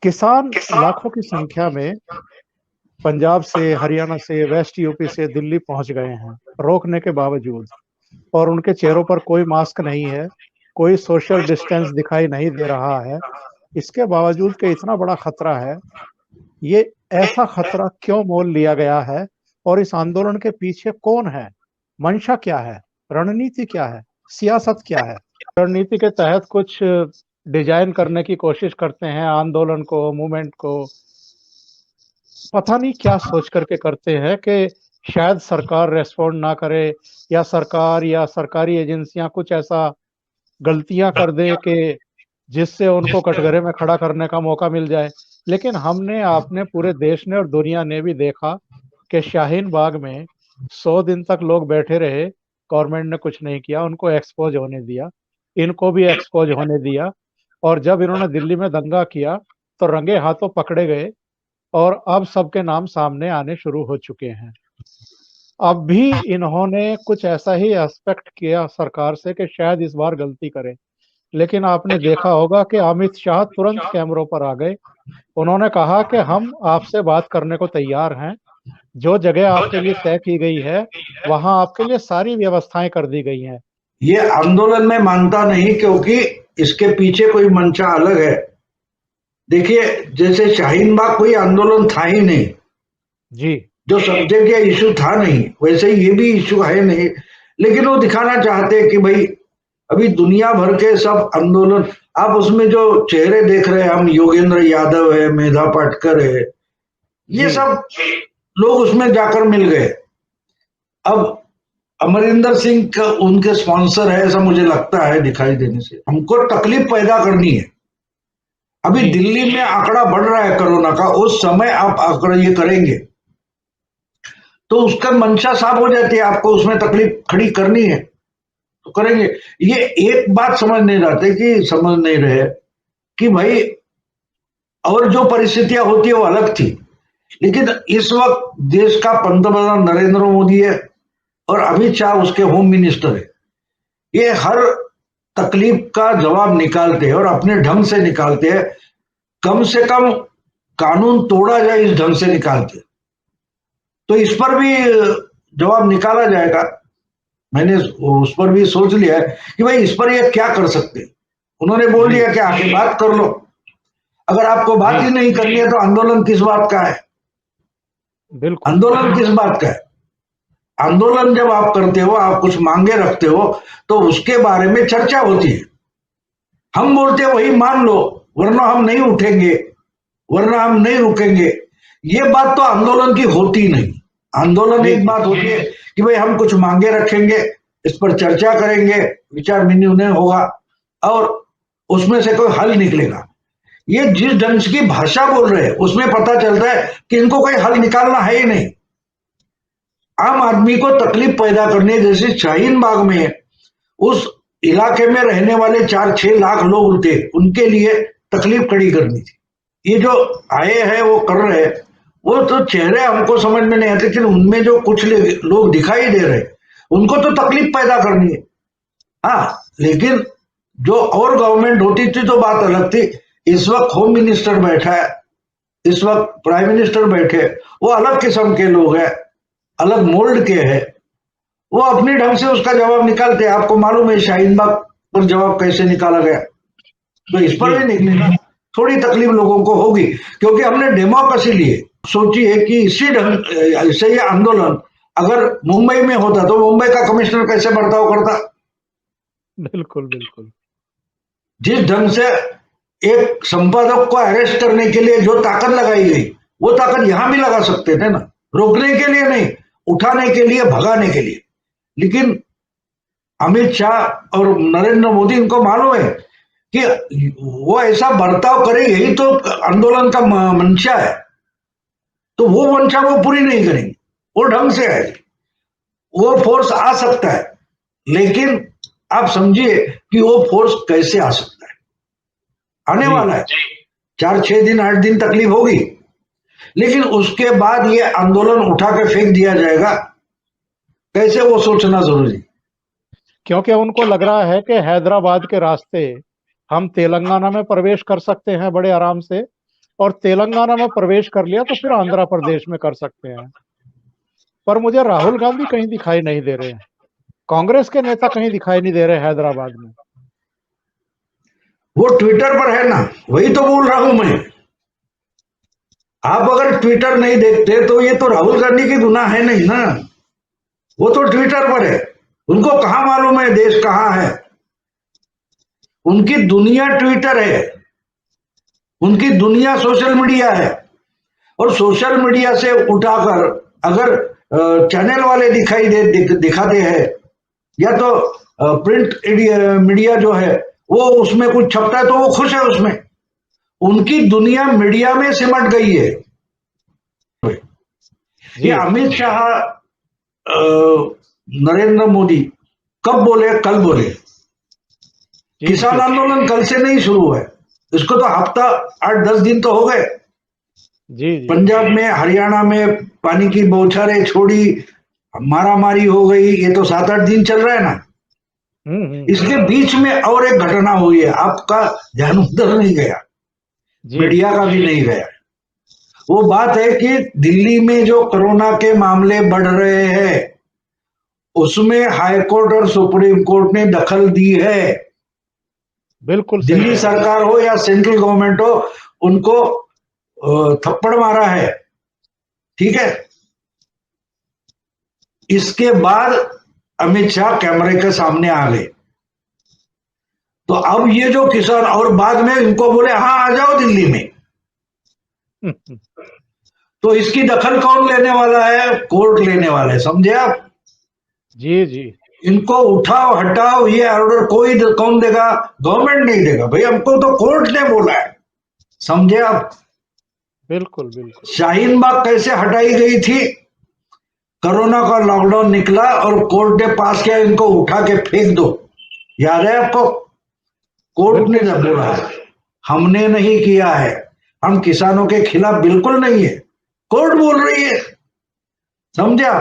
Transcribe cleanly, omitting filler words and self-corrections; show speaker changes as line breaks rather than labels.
किसान लाखों की संख्या में पंजाब से, हरियाणा से, वेस्ट यूपी से दिल्ली पहुंच गए हैं, रोकने के बावजूद। और उनके चेहरों पर कोई मास्क नहीं है, कोई सोशल डिस्टेंस दिखाई नहीं दे रहा है। इसके बावजूद कि इतना बड़ा खतरा है, ये ऐसा खतरा क्यों मोल लिया गया है? और इस आंदोलन के पीछे कौन है? मंशा क्या है? रणनीति क्या है? सियासत क्या है? रणनीति के तहत कुछ डिजाइन करने की कोशिश करते हैं आंदोलन को, मूवमेंट को। पता नहीं क्या सोच करके करते हैं कि शायद सरकार रेस्पॉन्ड ना करे, या सरकार या सरकारी एजेंसियां कुछ ऐसा गलतियां कर दे कि जिससे उनको कटघरे में खड़ा करने का मौका मिल जाए। लेकिन हमने, आपने, पूरे देश ने और दुनिया ने भी देखा कि शाहीन बाग में 100 दिन तक लोग बैठे रहे, गवर्नमेंट ने कुछ नहीं किया, उनको एक्सपोज होने दिया, इनको भी एक्सपोज होने दिया। और जब इन्होंने दिल्ली में दंगा किया तो रंगे हाथों पकड़े गए, और अब सबके नाम सामने आने शुरू हो चुके हैं। अब भी इन्होंने कुछ ऐसा ही एक्सपेक्ट किया सरकार से कि शायद इस बार गलती करें। लेकिन आपने देखा होगा कि अमित शाह तुरंत कैमरों पर आ गए। उन्होंने कहा कि हम आपसे बात करने को तैयार हैं, जो जगह आपके लिए तय की गई है वहां आपके लिए सारी व्यवस्थाएं कर दी गई हैं।
ये आंदोलन में मानता नहीं, क्योंकि इसके पीछे कोई मंशा अलग है। देखिए, जैसे शाहीन बाग कोई आंदोलन था ही नहीं
जी,
जो सब्जेक्ट या इशू था नहीं, वैसे ही ये भी इशू है नहीं। लेकिन वो दिखाना चाहते हैं कि भाई अभी दुनिया भर के सब आंदोलन, आप उसमें जो चेहरे देख रहे हैं, हम योगेंद्र यादव है, मेधा पाटकर है, ये सब लोग उसमें जाकर मिल गए। अब अमरिंदर सिंह का उनके स्पॉन्सर है, ऐसा मुझे लगता है दिखाई देने से। हमको तकलीफ पैदा करनी है। अभी दिल्ली में आंकड़ा बढ़ रहा है कोरोना का, उस समय आप आंकड़ा ये करेंगे तो उसका मंशा साफ हो जाती है, आपको उसमें तकलीफ खड़ी करनी है तो करेंगे। ये एक बात समझ नहीं रहे कि भाई, और जो परिस्थितियां होती है वो अलग थी। लेकिन इस वक्त देश का पंतप्रधान नरेंद्र मोदी है और अमित शाह उसके होम मिनिस्टर है। ये हर तकलीफ का जवाब निकालते हैं और अपने ढंग से निकालते हैं। कम से कम कानून तोड़ा जाए इस ढंग से निकालते, तो इस पर भी जवाब निकाला जाएगा। मैंने उस पर भी सोच लिया है कि भाई इस पर ये क्या कर सकते हैं। उन्होंने बोल दिया कि आके बात कर लो। अगर आपको बात ही नहीं करनी है तो आंदोलन किस बात का है?
बिल्कुल।
आंदोलन किस बात का है? आंदोलन जब आप करते हो, आप कुछ मांगे रखते हो, तो उसके बारे में चर्चा होती है। हम बोलते हैं वही मान लो, वरना हम नहीं उठेंगे, वरना हम नहीं रुकेंगे। ये बात तो आंदोलन की होती नहीं। आंदोलन एक बात होती है कि भाई हम कुछ मांगे रखेंगे, इस पर चर्चा करेंगे, विचार विनिमय होगा और उसमें से कोई हल निकलेगा। ये जिस ढंग की भाषा बोल रहे हैं उसमें पता चलता है कि इनको कोई हल निकालना है ही नहीं। आम आदमी को तकलीफ पैदा करने, जैसे शाहीन बाग में उस इलाके में रहने वाले 4-6 लाख लोग थे, उनके लिए तकलीफ खड़ी करनी थी। ये जो आए हैं वो कर रहे हैं, वो तो चेहरे हमको समझ में नहीं आते, लेकिन उनमें जो कुछ लोग दिखाई दे रहे उनको तो तकलीफ पैदा करनी है। हाँ, लेकिन जो और गवर्नमेंट होती थी तो बात अलग थी। इस वक्त होम मिनिस्टर बैठा है, इस वक्त प्राइम मिनिस्टर बैठे, वो अलग किस्म के लोग हैं, अलग मोल्ड के हैं। वो अपने ढंग से उसका जवाब निकालते हैं। आपको मालूम है शाहीन बाग पर जवाब कैसे निकाला गया, तो इस पर भी निकलेगा। थोड़ी तकलीफ लोगों को होगी, क्योंकि हमने डेमोक्रेसी लिए। सोचिए कि इसी ढंग से ये आंदोलन अगर मुंबई में होता तो मुंबई का कमिश्नर कैसे बर्ताव करता?
बिल्कुल बिल्कुल।
जिस ढंग से एक संपादक को अरेस्ट करने के लिए जो ताकत लगाई गई, वो ताकत यहां भी लगा सकते थे ना, रोकने के लिए नहीं, उठाने के लिए, भगाने के लिए। लेकिन अमित शाह और नरेंद्र मोदी, इनको मालूम है कि वो ऐसा बर्ताव करे, यही तो आंदोलन का मंशा है। तो वो मंशा वो पूरी नहीं करेंगे, वो ढंग से है। वो फोर्स आ सकता है, लेकिन आप समझिए कि वो फोर्स कैसे आ सकता है। आने वाला है 4-6 दिन 8 दिन तकलीफ होगी, लेकिन उसके बाद ये आंदोलन उठा के फेंक दिया जाएगा कैसे, वो सोचना जरूरी।
क्योंकि उनको लग रहा है कि हैदराबाद के रास्ते हम तेलंगाना में प्रवेश कर सकते हैं बड़े आराम से, और तेलंगाना में प्रवेश कर लिया तो फिर आंध्र प्रदेश में कर सकते हैं। पर मुझे राहुल गांधी कहीं दिखाई नहीं दे रहे हैं, कांग्रेस के नेता कहीं दिखाई नहीं दे रहे हैदराबाद में।
वो ट्विटर पर है ना, वही तो बोल रहा हूं मैं। आप अगर ट्विटर नहीं देखते तो ये तो राहुल गांधी की गुनाह है नहीं ना, वो तो ट्विटर पर है। उनको कहां मालूम है देश कहां है? उनकी दुनिया ट्विटर है, उनकी दुनिया सोशल मीडिया है। और सोशल मीडिया से उठाकर अगर चैनल वाले दिखाते हैं या तो प्रिंट मीडिया जो है वो उसमें कुछ छपता है तो वो खुश है उसमें। उनकी दुनिया मीडिया में सिमट गई है। ये अमित शाह, नरेंद्र मोदी कब बोले? कल बोले। किसान आंदोलन कल से नहीं शुरू है, इसको तो हफ्ता 8-10 दिन तो हो गए।
जी।
पंजाब में, हरियाणा में पानी की बौछारें छोड़ी, मारामारी हो गई, ये तो 7-8 दिन चल रहा है ना। इसके बीच में और एक घटना हुई है, आपका ध्यान उधर नहीं गया, मीडिया का भी नहीं गया। वो बात है कि दिल्ली में जो कोरोना के मामले बढ़ रहे हैं उसमें हाई कोर्ट और सुप्रीम कोर्ट ने दखल दी है।
बिल्कुल
दिल्ली सरकार हो या सेंट्रल गवर्नमेंट हो, उनको थप्पड़ मारा है, ठीक है। इसके बाद अमित शाह कैमरे के सामने आ गए। तो अब ये जो किसान, और बाद में इनको बोले हाँ आ जाओ दिल्ली में, तो इसकी दखल कौन लेने वाला है? कोर्ट लेने वाला है, समझे आप?
जी जी।
इनको उठाओ हटाओ ये ऑर्डर कौन देगा? गवर्नमेंट नहीं देगा भाई, हमको तो कोर्ट ने बोला है, समझे आप?
बिल्कुल बिल्कुल।
शाहीन बाग कैसे हटाई गई थी? कोरोना का लॉकडाउन निकला और कोर्ट ने पास किया, इनको उठा के फेंक दो, याद है आपको? कोर्ट ने जब बोला है, हमने नहीं किया है, हम किसानों के खिलाफ बिल्कुल नहीं है, कोर्ट बोल रही है, समझा?